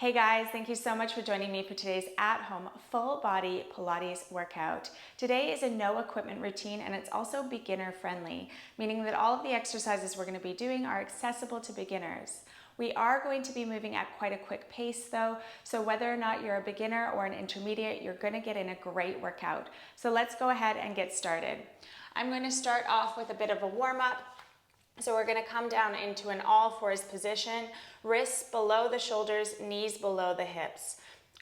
Hey guys, thank you so much for joining me for today's at-home full body Pilates workout. Today is a no equipment routine and it's also beginner friendly, meaning that all of the exercises we're going to be doing are accessible to beginners. We are going to be moving at quite a quick pace though, so whether or not you're a beginner or an intermediate, you're going to get in a great workout. So let's go ahead and get started. I'm going to start off with a bit of a warm-up. So we're going to come down into an all fours position, wrists below the shoulders, knees below the hips.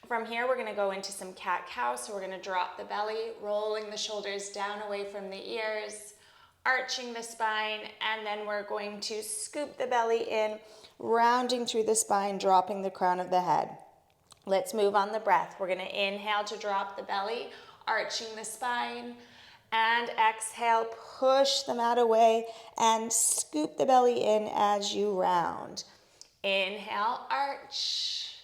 From here, we're going to go into some cat-cow. So we're going to drop the belly, rolling the shoulders down away from the ears, arching the spine, and then we're going to scoop the belly in, rounding through the spine, dropping the crown of the head. Let's move on the breath. We're going to inhale to drop the belly, arching the spine, and exhale, push the mat away and scoop the belly in as you round. Inhale, arch,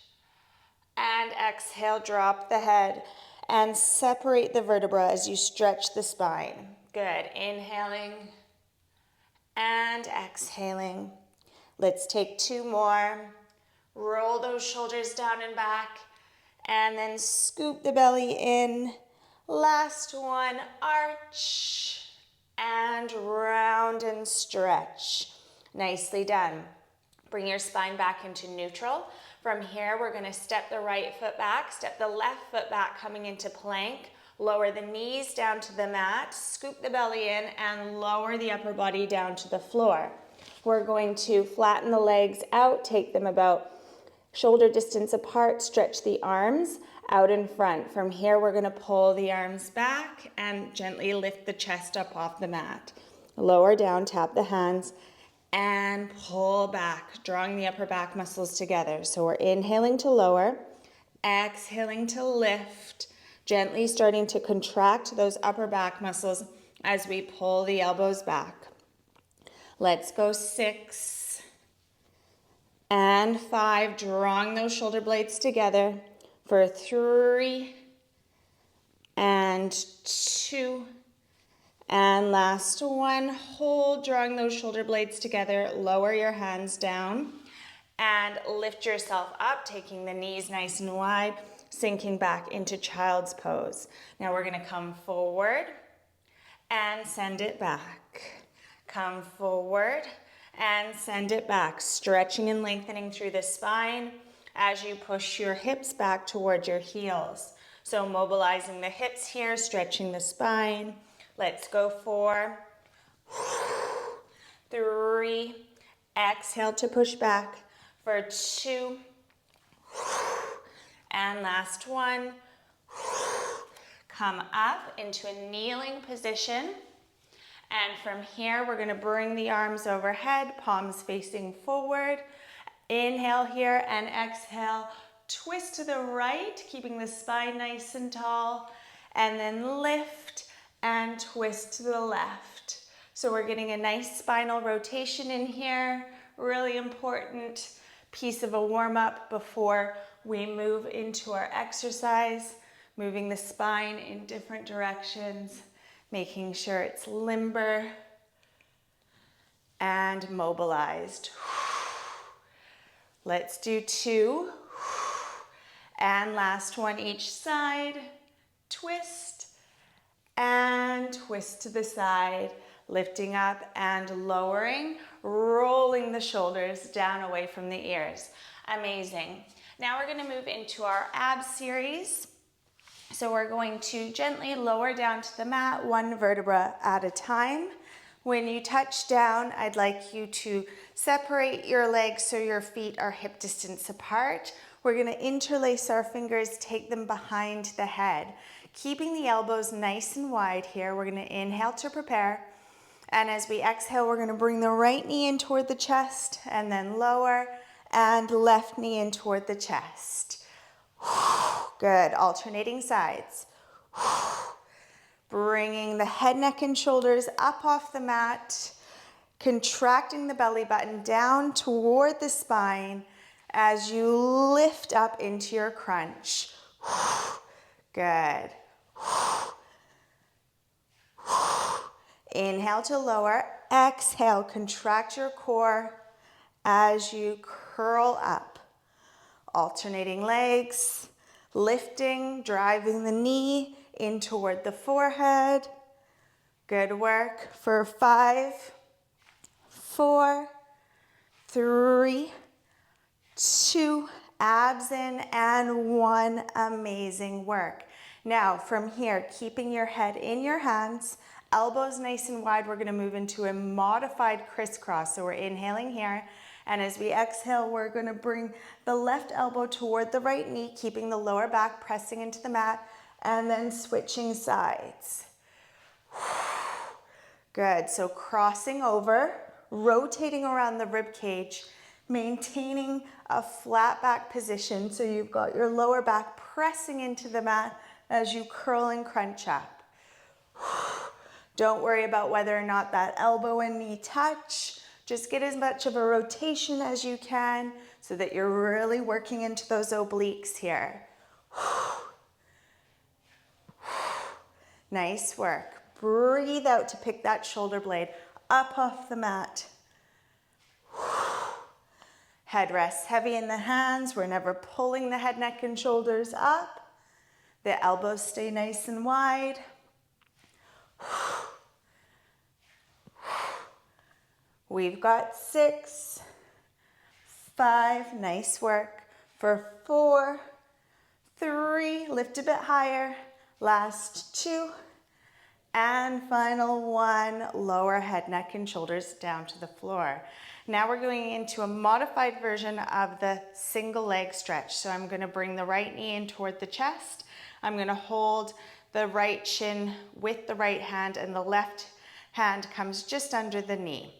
and exhale, drop the head and separate the vertebra as you stretch the spine. Good, inhaling and exhaling. Let's take two more. Roll those shoulders down and back and then scoop the belly in. Last one, arch and round and stretch. Nicely done. Bring your spine back into neutral. From here, we're going to step the right foot back, step the left foot back coming into plank, lower the knees down to the mat, scoop the belly in and lower the upper body down to the floor. We're going to flatten the legs out, take them about shoulder distance apart, stretch the arms out in front. From here, we're going to pull the arms back and gently lift the chest up off the mat. Lower down, tap the hands, and pull back, drawing the upper back muscles together. So we're inhaling to lower, exhaling to lift, gently starting to contract those upper back muscles as we pull the elbows back. Let's go 6 and 5, drawing those shoulder blades together for 3 and 2 and last one. Hold, drawing those shoulder blades together. Lower your hands down and lift yourself up, taking the knees nice and wide, sinking back into child's pose. Now we're going to come forward and send it back. Come forward and send it back, stretching and lengthening through the spine as you push your hips back towards your heels. So mobilizing the hips here, stretching the spine. Let's go 4, 3, exhale to push back for 2, and last one. Come up into a kneeling position. And from here, we're going to bring the arms overhead, palms facing forward. Inhale here and exhale. Twist to the right, keeping the spine nice and tall. And then lift and twist to the left. So we're getting a nice spinal rotation in here. Really important piece of a warm-up before we move into our exercise. Moving the spine in different directions, making sure it's limber and mobilized. Let's do 2. And last one each side. Twist and twist to the side. Lifting up and lowering, rolling the shoulders down away from the ears. Amazing. Now we're going to move into our abs series. So we're going to gently lower down to the mat, one vertebra at a time. When you touch down, I'd like you to separate your legs so your feet are hip distance apart. We're going to interlace our fingers, take them behind the head. Keeping the elbows nice and wide here, we're going to inhale to prepare. And as we exhale, we're going to bring the right knee in toward the chest and then lower, and left knee in toward the chest. Good, alternating sides. Bringing the head, neck, and shoulders up off the mat, contracting the belly button down toward the spine as you lift up into your crunch. Good. Inhale to lower, exhale, contract your core as you curl up. Alternating legs, lifting, driving the knee in toward the forehead. Good work for 5, 4, 3, 2, abs in, and 1. Amazing work. Now from here, keeping your head in your hands, elbows nice and wide, we're going to move into a modified crisscross. So we're inhaling here, and as we exhale, we're going to bring the left elbow toward the right knee, keeping the lower back pressing into the mat, and then switching sides. Good. So crossing over, rotating around the rib cage, maintaining a flat back position so you've got your lower back pressing into the mat as you curl and crunch up. Don't worry about whether or not that elbow and knee touch. Just get as much of a rotation as you can so that you're really working into those obliques here. Nice work. Breathe out to pick that shoulder blade up off the mat. Head rests heavy in the hands. We're never pulling the head, neck, and shoulders up. The elbows stay nice and wide. We've got 6, 5, nice work. For 4, 3, lift a bit higher. Last 2, and final 1, lower head, neck, and shoulders down to the floor. Now we're going into a modified version of the single leg stretch. So I'm going to bring the right knee in toward the chest. I'm going to hold the right shin with the right hand, and the left hand comes just under the knee.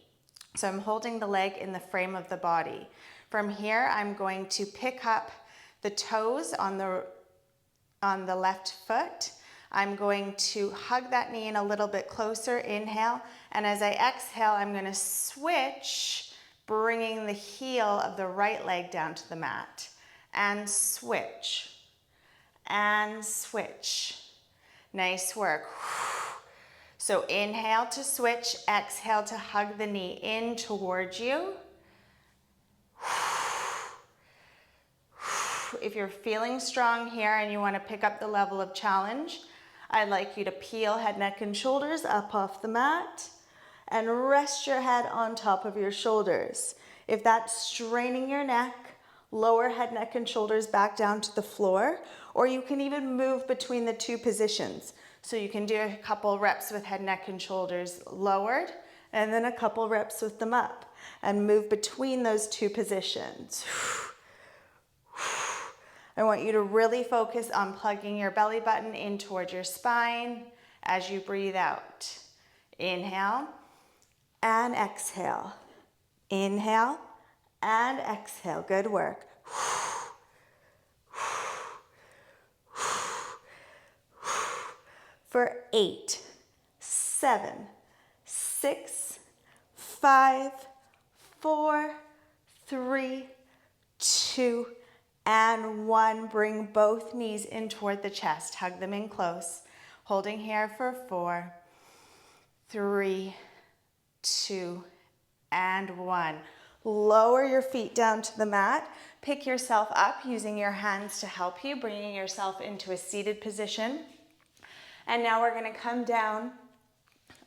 So I'm holding the leg in the frame of the body. From here, I'm going to pick up the toes on the left foot. I'm going to hug that knee in a little bit closer, inhale, and as I exhale, I'm going to switch, bringing the heel of the right leg down to the mat, and switch, and switch. Nice work. So inhale to switch, exhale to hug the knee in towards you. If you're feeling strong here and you want to pick up the level of challenge, I'd like you to peel head, neck, and shoulders up off the mat and rest your head on top of your shoulders. If that's straining your neck, lower head, neck, and shoulders back down to the floor, or you can even move between the two positions. So you can do a couple reps with head, neck, and shoulders lowered, and then a couple reps with them up, and move between those two positions. I want you to really focus on plugging your belly button in towards your spine as you breathe out. Inhale and exhale. Inhale and exhale. Good work. For 8, 7, 6, 5, 4, 3, 2, and 1. Bring both knees in toward the chest. Hug them in close. Holding here for 4, 3, 2, and 1. Lower your feet down to the mat. Pick yourself up using your hands to help you, bringing yourself into a seated position. And now we're going to come down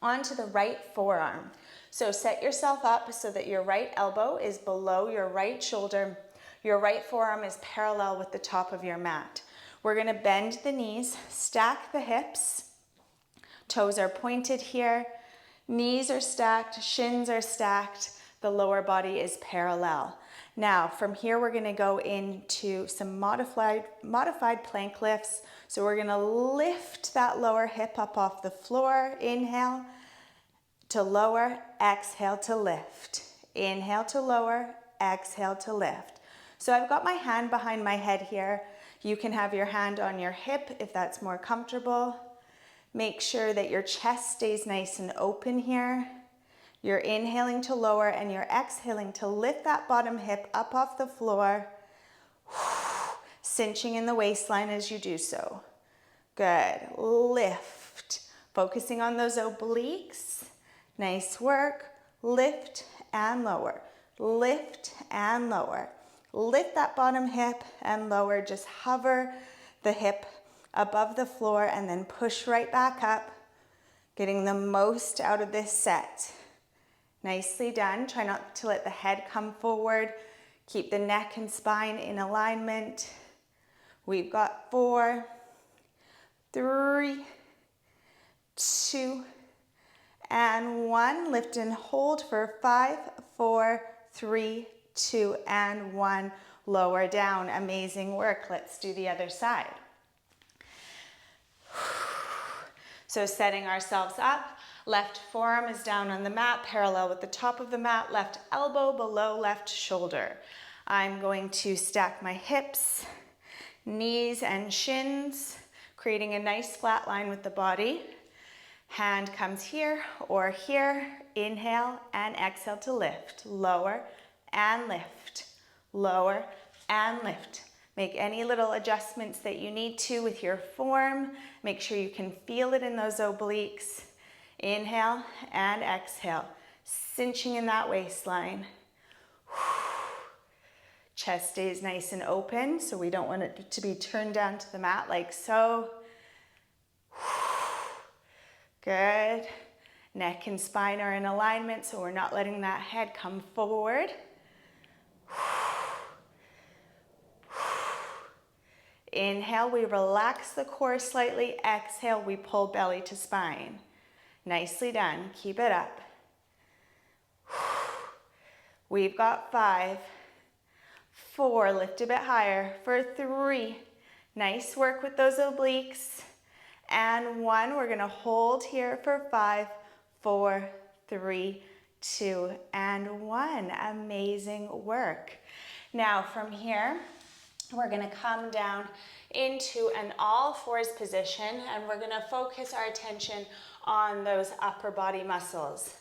onto the right forearm. So set yourself up so that your right elbow is below your right shoulder. Your right forearm is parallel with the top of your mat. We're going to bend the knees, stack the hips. Toes are pointed here. Knees are stacked, shins are stacked. The lower body is parallel. Now, from here, we're going to go into some modified plank lifts. So we're going to lift that lower hip up off the floor. Inhale to lower, exhale to lift. Inhale to lower, exhale to lift. So I've got my hand behind my head here. You can have your hand on your hip if that's more comfortable. Make sure that your chest stays nice and open here. You're inhaling to lower and you're exhaling to lift that bottom hip up off the floor, cinching in the waistline as you do so. Good. Lift. Focusing on those obliques. Nice work. Lift and lower. Lift and lower. lift that bottom hip and lower. Just hover the hip above the floor and then push right back up, getting the most out of this set. Nicely done. Try not to let the head come forward. Keep the neck and spine in alignment. We've got 4, 3, 2, and 1. Lift and hold for 5, 4, 3, 2, and 1. Lower down. Amazing work. Let's do the other side. So setting ourselves up, left forearm is down on the mat, parallel with the top of the mat, left elbow below left shoulder. I'm going to stack my hips, knees and shins, creating a nice flat line with the body. Hand comes here or here. Inhale and exhale to lift. Lower and lift. Lower and lift. Make any little adjustments that you need to with your form. Make sure you can feel it in those obliques. Inhale and exhale. Cinching in that waistline. Chest stays nice and open, so we don't want it to be turned down to the mat like so. Good. Neck and spine are in alignment, so we're not letting that head come forward. Inhale, we relax the core slightly. Exhale, we pull belly to spine. Nicely done. Keep it up. We've got 5, 4, lift a bit higher, for 3. Nice work with those obliques. And 1, we're gonna hold here for 5, 4, 3, 2, and 1. Amazing work. Now from here, we're gonna come down into an all fours position, and we're gonna focus our attention on those upper body muscles.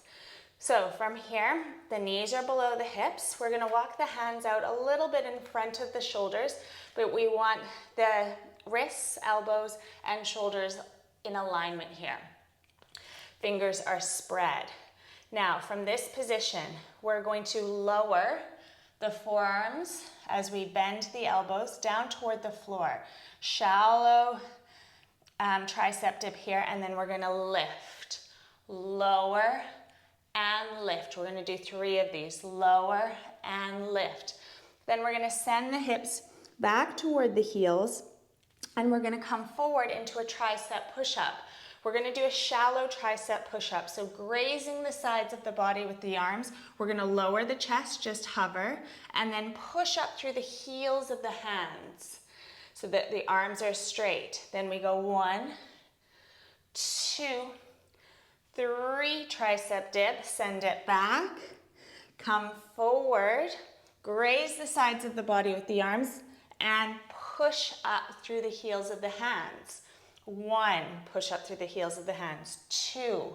So from here, the knees are below the hips. We're gonna walk the hands out a little bit in front of the shoulders, but we want the wrists, elbows, and shoulders in alignment here. Fingers are spread. Now from this position, we're going to lower the forearms as we bend the elbows down toward the floor. Shallow tricep dip here, and then we're gonna lift. Lower and lift. We're gonna do 3 of these. Lower and lift. Then we're gonna send the hips back toward the heels, and we're gonna come forward into a tricep push-up. We're gonna do a shallow tricep push-up, so grazing the sides of the body with the arms. We're gonna lower the chest, just hover, and then push up through the heels of the hands so that the arms are straight. Then we go 1, 2, 3, tricep dip, send it back, come forward, graze the sides of the body with the arms, and push up through the heels of the hands. 1, push up through the heels of the hands. 2,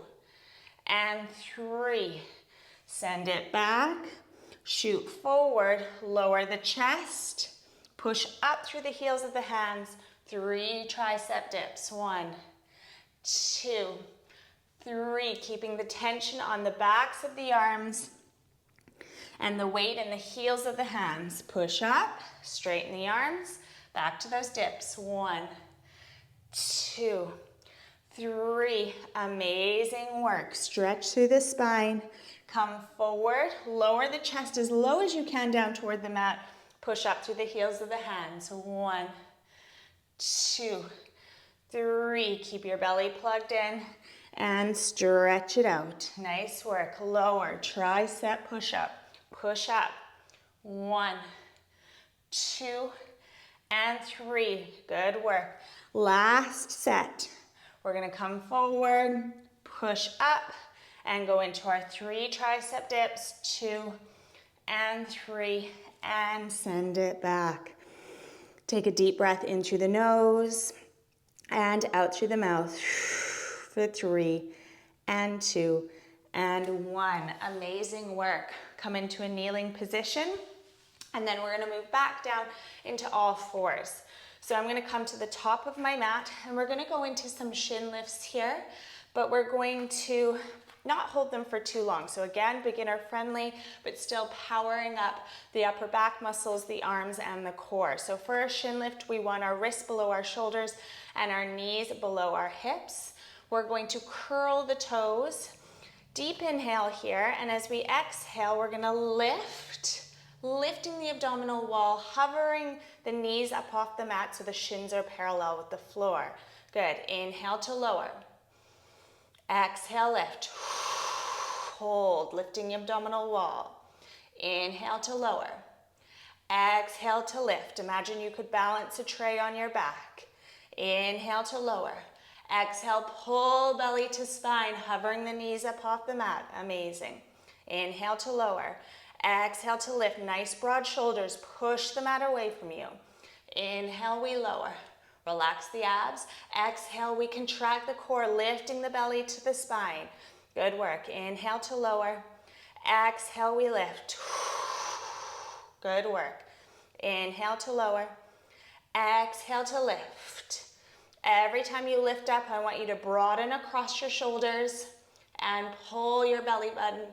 and 3. Send it back, shoot forward, lower the chest, push up through the heels of the hands. 3 tricep dips. 1, 2, 3. Keeping the tension on the backs of the arms and the weight in the heels of the hands. Push up, straighten the arms, back to those dips. 1, 2, 3. Amazing work. Stretch through the spine. Come forward. Lower the chest as low as you can down toward the mat. Push up through the heels of the hands. 1, 2, 3. Keep your belly plugged in and stretch it out. Nice work. Lower tricep push-up. Push up. 1, 2, and 3. Good work. Last set. We're gonna come forward, push up, and go into our 3 tricep dips. 2 and 3, and send it back. Take a deep breath in through the nose and out through the mouth for 3 and 2 and 1. Amazing work. Come into a kneeling position, and then we're gonna move back down into all fours. So I'm gonna come to the top of my mat, and we're gonna go into some shin lifts here, but we're going to not hold them for too long. So again, beginner friendly, but still powering up the upper back muscles, the arms, and the core. So for our shin lift, we want our wrists below our shoulders and our knees below our hips. We're going to curl the toes. Deep inhale here, and as we exhale, we're gonna lift, lifting the abdominal wall, hovering the knees up off the mat so the shins are parallel with the floor. Good, inhale to lower. Exhale, lift. Hold, lifting the abdominal wall. Inhale to lower. Exhale to lift. Imagine you could balance a tray on your back. Inhale to lower. Exhale, pull belly to spine, hovering the knees up off the mat. Amazing. Inhale to lower. Exhale to lift. Nice broad shoulders. Push the mat away from you. Inhale, we lower. Relax the abs. Exhale, we contract the core, lifting the belly to the spine. Good work. Inhale to lower. Exhale, we lift. Good work. Inhale to lower. Exhale to lift. Every time you lift up, I want you to broaden across your shoulders and pull your belly button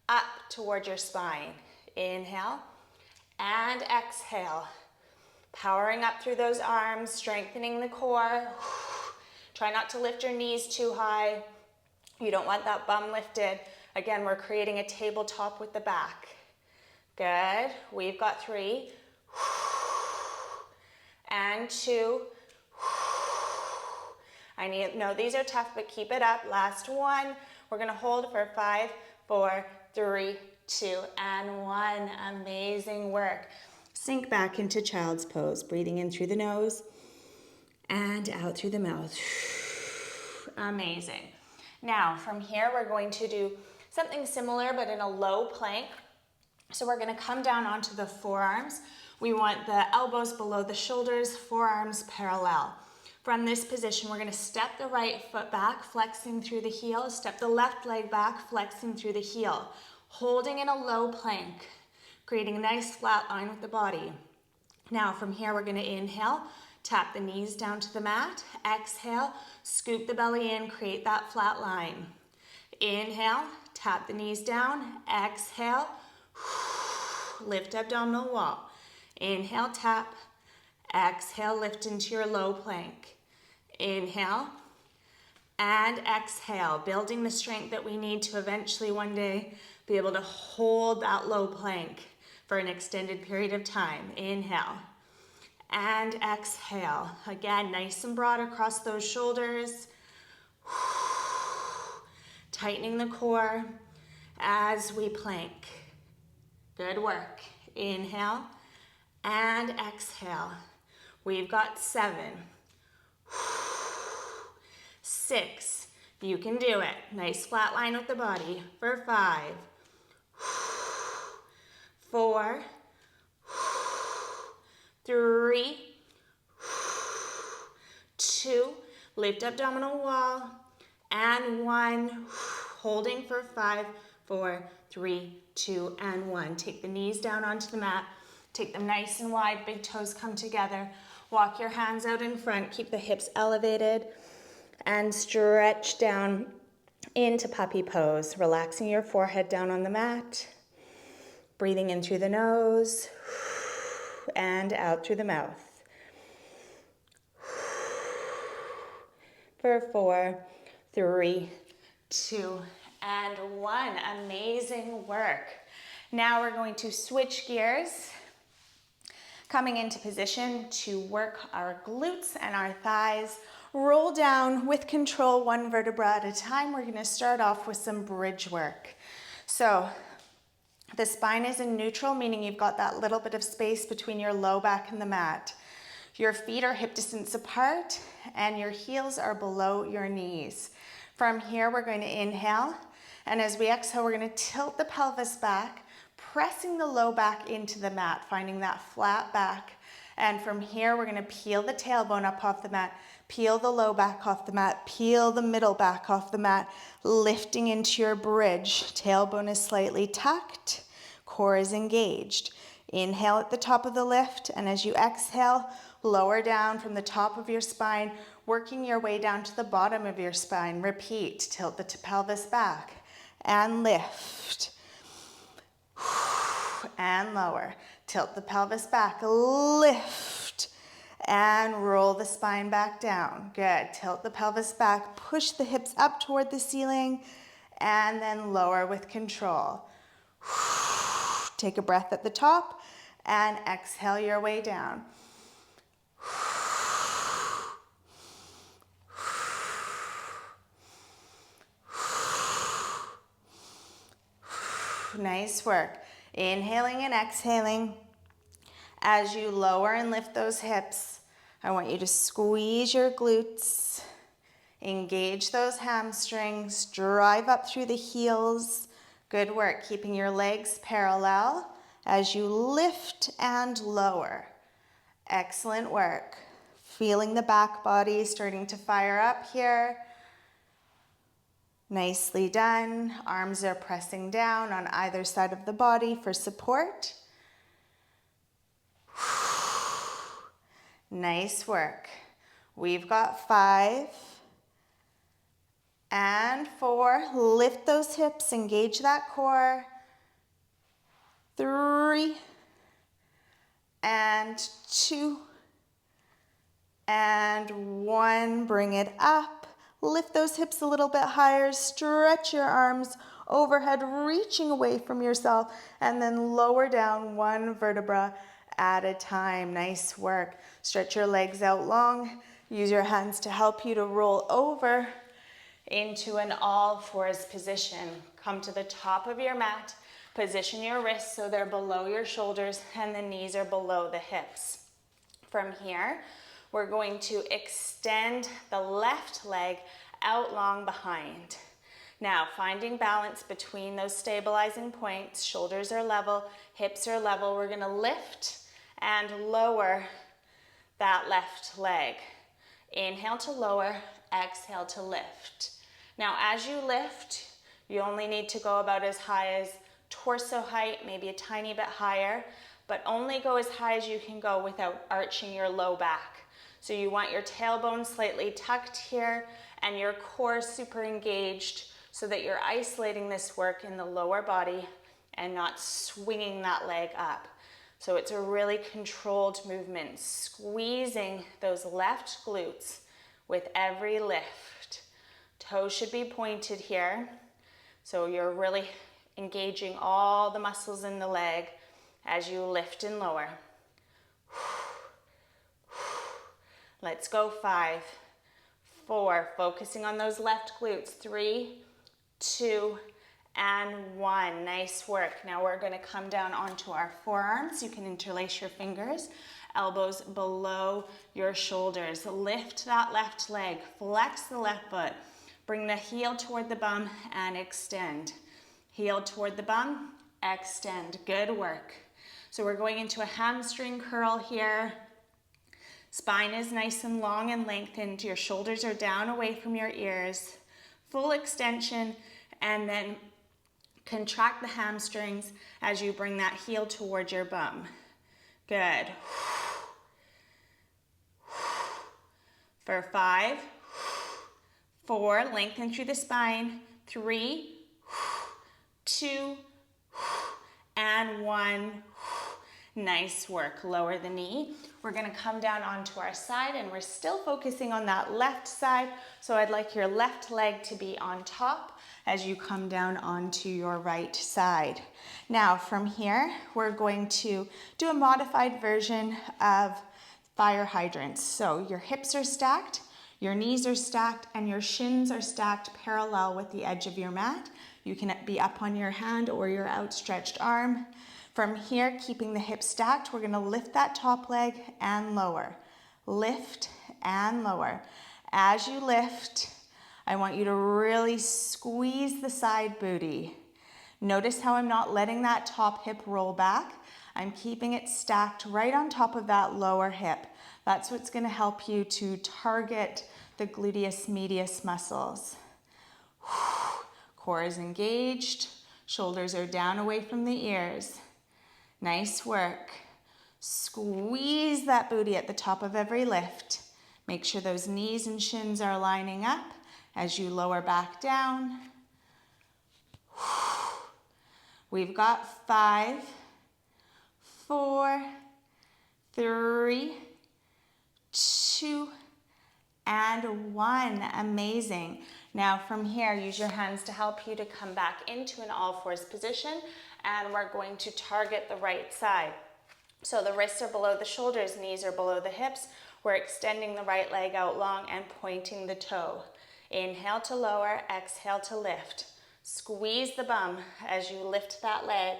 up toward your spine. Inhale and exhale. Powering up through those arms, strengthening the core. Try not to lift your knees too high. You don't want that bum lifted. Again, we're creating a tabletop with the back. Good. We've got 3 and 2. I know these are tough, but keep it up. Last one. We're gonna hold for 5, 4, 3, 2, and 1. Amazing work. Sink back into child's pose, breathing in through the nose and out through the mouth. Amazing. Now, from here, we're going to do something similar, but in a low plank. So we're gonna come down onto the forearms. We want the elbows below the shoulders, forearms parallel. From this position, we're gonna step the right foot back, flexing through the heel, step the left leg back, flexing through the heel, holding in a low plank, creating a nice flat line with the body. Now from here, we're gonna inhale, tap the knees down to the mat, exhale, scoop the belly in, create that flat line. Inhale, tap the knees down, exhale, lift abdominal wall. Inhale, tap, exhale, lift into your low plank. Inhale and exhale, building the strength that we need to eventually one day be able to hold that low plank for an extended period of time. Inhale and exhale. Again, nice and broad across those shoulders. Tightening the core as we plank. Good work. Inhale and exhale. We've got 7, 6, you can do it. Nice flat line with the body for 5, 4, 3, 2, lift abdominal wall, and 1, holding for 5, 4, 3, 2, and 1. Take the knees down onto the mat. Take them nice and wide, big toes come together. Walk your hands out in front, keep the hips elevated, and stretch down into puppy pose, relaxing your forehead down on the mat, breathing in through the nose, and out through the mouth. For 4, 3, 2, and 1. Amazing work. Now we're going to switch gears, coming into position to work our glutes and our thighs. Roll down with control, 1 vertebra at a time. We're going to start off with some bridge work. So the spine is in neutral, meaning you've got that little bit of space between your low back and the mat. Your feet are hip distance apart and your heels are below your knees. From here, we're going to inhale, and as we exhale, we're going to tilt the pelvis back, pressing the low back into the mat, finding that flat back. And from here, we're going to peel the tailbone up off the mat, peel the low back off the mat, peel the middle back off the mat, lifting into your bridge. Tailbone is slightly tucked, core is engaged. Inhale at the top of the lift, and as you exhale, lower down from the top of your spine, working your way down to the bottom of your spine. Repeat, tilt the pelvis back. and lift. And lower. Tilt the pelvis back, lift, and roll the spine back down. Good. Tilt the pelvis back, push the hips up toward the ceiling, and then lower with control. Take a breath at the top, and exhale your way down. Nice work. Inhaling and exhaling. As you lower and lift those hips, I want you to squeeze your glutes, engage those hamstrings, drive up through the heels. Good work, keeping your legs parallel as you lift and lower. Excellent work. Feeling the back body starting to fire up here. Nicely done. Arms are pressing down on either side of the body for support. Nice work. We've got 5 and 4. Lift those hips, engage that core. 3 and 2 and 1. Bring it up. Lift those hips a little bit higher. Stretch your arms overhead, reaching away from yourself, and then lower down 1 vertebra at a time. Nice work. Stretch your legs out long. Use your hands to help you to roll over into an all fours position. Come to the top of your mat. Position your wrists so they're below your shoulders and the knees are below the hips. From here, we're going to extend the left leg out long behind. Now, finding balance between those stabilizing points, shoulders are level, hips are level. We're gonna lift and lower that left leg. Inhale to lower, exhale to lift. Now, as you lift, you only need to go about as high as torso height, maybe a tiny bit higher, but only go as high as you can go without arching your low back. So you want your tailbone slightly tucked here and your core super engaged so that you're isolating this work in the lower body and not swinging that leg up. So it's a really controlled movement, squeezing those left glutes with every lift. Toes should be pointed here. So you're really engaging all the muscles in the leg as you lift and lower. Let's go. 5, 4, focusing on those left glutes. 3, 2, and 1. Nice work. Now we're going to come down onto our forearms. You can interlace your fingers, elbows below your shoulders. Lift that left leg, flex the left foot. Bring the heel toward the bum and extend. Heel toward the bum, extend. Good work. So we're going into a hamstring curl here. Spine is nice and long and lengthened. Your shoulders are down away from your ears. Full extension, and then contract the hamstrings as you bring that heel towards your bum. Good. For 5, 4, lengthen through the spine. 3, 2, and 1. Nice work. Lower the knee. We're going to come down onto our side, and we're still focusing on that left side. So I'd like your left leg to be on top as you come down onto your right side. Now from here, we're going to do a modified version of fire hydrants. So your hips are stacked, your knees are stacked, and your shins are stacked parallel with the edge of your mat. You can be up on your hand or your outstretched arm. From here, keeping the hips stacked, we're gonna lift that top leg and lower. Lift and lower. As you lift, I want you to really squeeze the side booty. Notice how I'm not letting that top hip roll back. I'm keeping it stacked right on top of that lower hip. That's what's gonna help you to target the gluteus medius muscles. Core is engaged, shoulders are down away from the ears. Nice work. Squeeze that booty at the top of every lift. Make sure those knees and shins are lining up as you lower back down. We've got 5, 4, 3, 2, and 1. Amazing. Now from here, use your hands to help you to come back into an all fours position, and we're going to target the right side. So the wrists are below the shoulders, knees are below the hips. We're extending the right leg out long and pointing the toe. Inhale to lower, exhale to lift. Squeeze the bum as you lift that leg.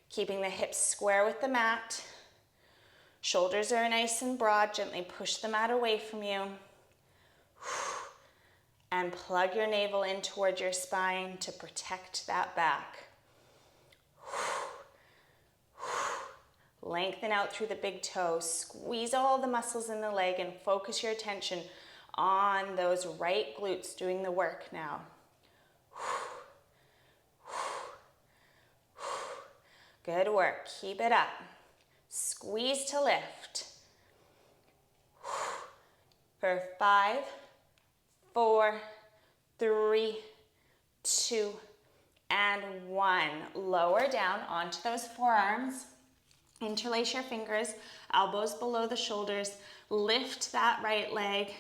Keeping the hips square with the mat. Shoulders are nice and broad. Gently push the mat away from you. And plug your navel in toward your spine to protect that back. Lengthen out through the big toe. Squeeze all the muscles in the leg and focus your attention on those right glutes doing the work now. Good work. Keep it up. Squeeze to lift. For 5, 4, 3, 2, and 1. Lower down onto those forearms. Interlace your fingers, elbows below the shoulders. Lift that right leg.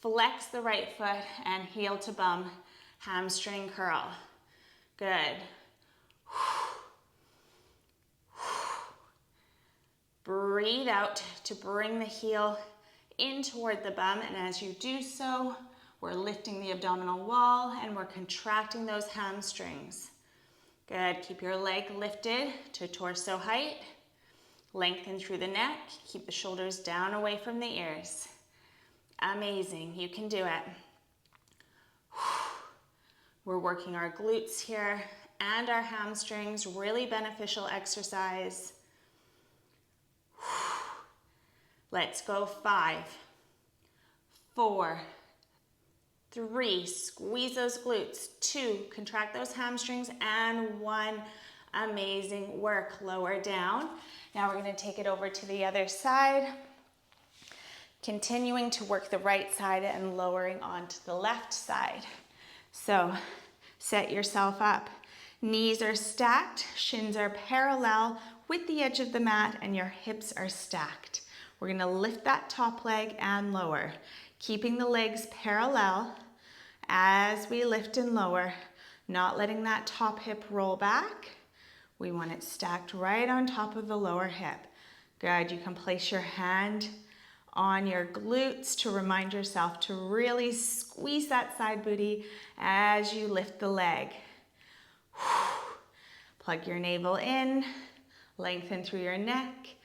Flex the right foot and heel to bum. Hamstring curl. Good. Breathe out to bring the heel in toward the bum, and as you do so, we're lifting the abdominal wall and we're contracting those hamstrings. Good. Keep your leg lifted to torso height. Lengthen through the neck. Keep the shoulders down away from the ears. Amazing. You can do it. We're working our glutes here and our hamstrings. Really beneficial exercise. Let's go. 5, 4, 3, squeeze those glutes. 2, contract those hamstrings, and 1, amazing work. Lower down. Now we're going to take it over to the other side, continuing to work the right side and lowering onto the left side. So set yourself up. Knees are stacked, shins are parallel with the edge of the mat, and your hips are stacked. We're going to lift that top leg and lower, keeping the legs parallel as we lift and lower, not letting that top hip roll back. We want it stacked right on top of the lower hip. Good. You can place your hand on your glutes to remind yourself to really squeeze that side booty as you lift the leg. Plug your navel in, lengthen through your neck.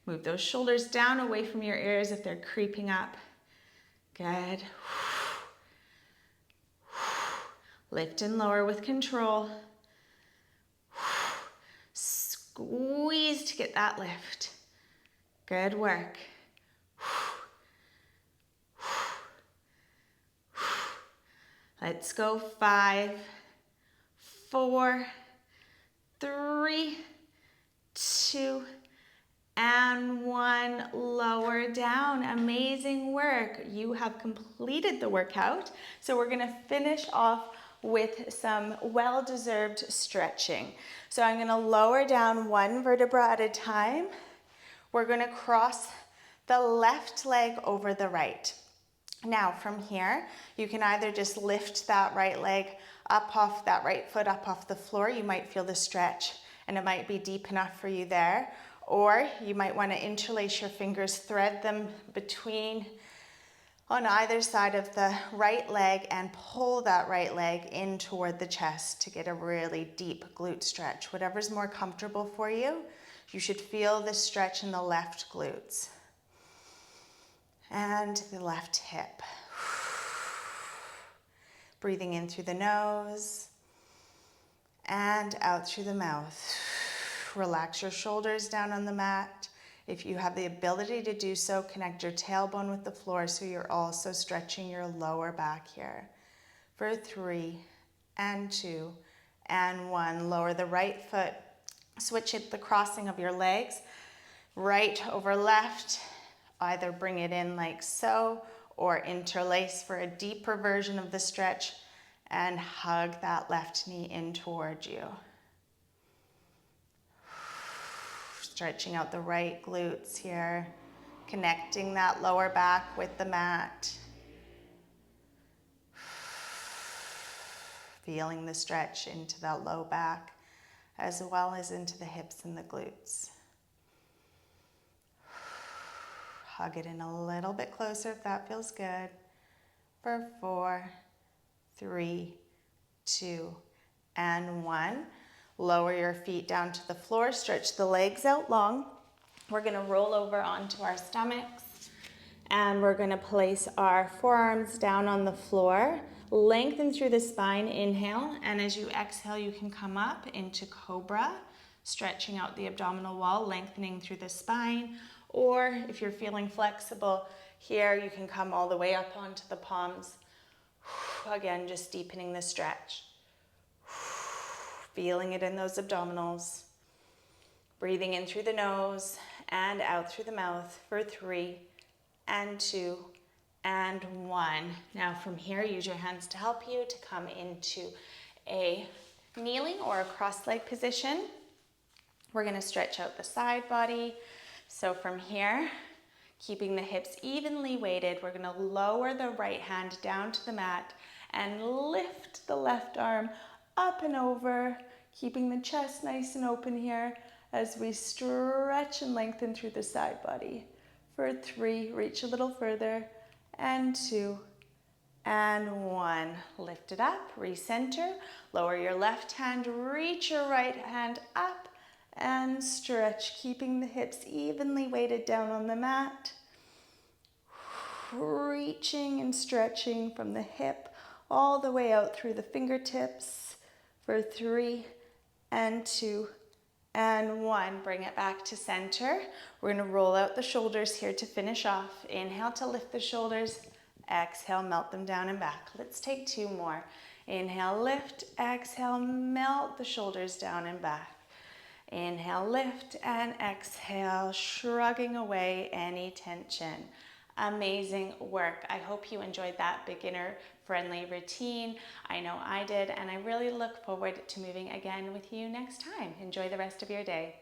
Move those shoulders down away from your ears if they're creeping up. Good. Lift and lower with control. Squeeze to get that lift. Good work. Let's go. 5, 4, 3, 2, and 1. Lower down. Amazing work. You have completed the workout. So we're going to finish off with some well-deserved stretching. So I'm going to lower down one vertebra at a time. We're going to cross the left leg over the right. Now from here, you can either just lift that right leg up off, that right foot up off the floor. You might feel the stretch and it might be deep enough for you there. Or you might want to interlace your fingers, thread them between on either side of the right leg and pull that right leg in toward the chest to get a really deep glute stretch. Whatever's more comfortable for you. You should feel the stretch in the left glutes and the left hip. Breathing in through the nose and out through the mouth. Relax your shoulders down on the mat. If you have the ability to do so, connect your tailbone with the floor so you're also stretching your lower back here. For 3 and 2 and 1. Lower the right foot. Switch it the crossing of your legs. Right over left. Either bring it in like so or interlace for a deeper version of the stretch and hug that left knee in towards you. Stretching out the right glutes here, connecting that lower back with the mat. Feeling the stretch into that low back as well as into the hips and the glutes. Hug it in a little bit closer if that feels good. For 4, 3, 2, and 1. Lower your feet down to the floor, stretch the legs out long. We're gonna roll over onto our stomachs and we're gonna place our forearms down on the floor. Lengthen through the spine, inhale, and as you exhale, you can come up into Cobra, stretching out the abdominal wall, lengthening through the spine, or if you're feeling flexible here, you can come all the way up onto the palms. Again, just deepening the stretch. Feeling it in those abdominals. Breathing in through the nose and out through the mouth for 3 and 2 and 1. Now from here, use your hands to help you to come into a kneeling or a cross-leg position. We're gonna stretch out the side body. So from here, keeping the hips evenly weighted, we're gonna lower the right hand down to the mat and lift the left arm up and over, keeping the chest nice and open here as we stretch and lengthen through the side body. For 3, reach a little further, and 2, and 1. Lift it up, recenter, lower your left hand, reach your right hand up, and stretch, keeping the hips evenly weighted down on the mat. Reaching and stretching from the hip all the way out through the fingertips. For 3 and 2 and 1. Bring it back to center. We're gonna roll out the shoulders here to finish off. Inhale to lift the shoulders. Exhale, melt them down and back. Let's take 2 more. Inhale, lift. Exhale, melt the shoulders down and back. Inhale, lift, and exhale, shrugging away any tension. Amazing work. I hope you enjoyed that beginner-friendly routine. I know I did, and I really look forward to moving again with you next time. Enjoy the rest of your day.